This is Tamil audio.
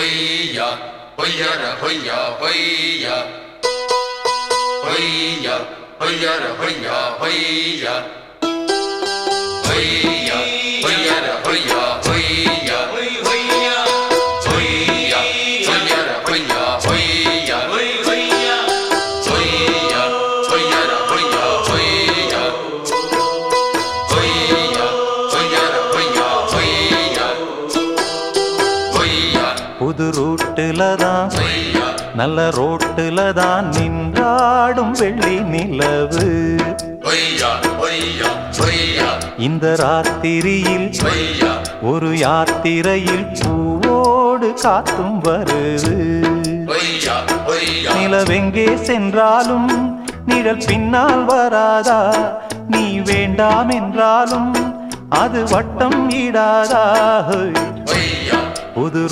ஹொய்யா ஹொய்யர ஹொய்யா ஹொய்யா ஹொய்யா ஹொய்யர ஹொய்யா ஹொய்யா ஹொய்யா ஹொய்யர ஹொய்யா ஹொய்யா ஹொய்யா ஹொய்யா ஹொய்யர ஹொய்யா ஹொய்யா ஹொய்யா ஹொய்யா ஹொய்யர ஹொய்யா ஹொய்யா ஹொய்யா ஹொய்யர ஹொய்யா ஹொய்யா ஹொய்யா புது ரூட்டுல தான் நல்ல ரோட்டுல தான் நின்றாடும் வெள்ளி நிலவு. இந்த ராத்திரியில் ஒரு யாத்திரையில் பூவோடு காத்தும் வருது. நிலவெங்கே சென்றாலும் நிழல் பின்னால் வராதா? நீ வேண்டாம் என்றாலும் அது வட்டம் இடாதா? புது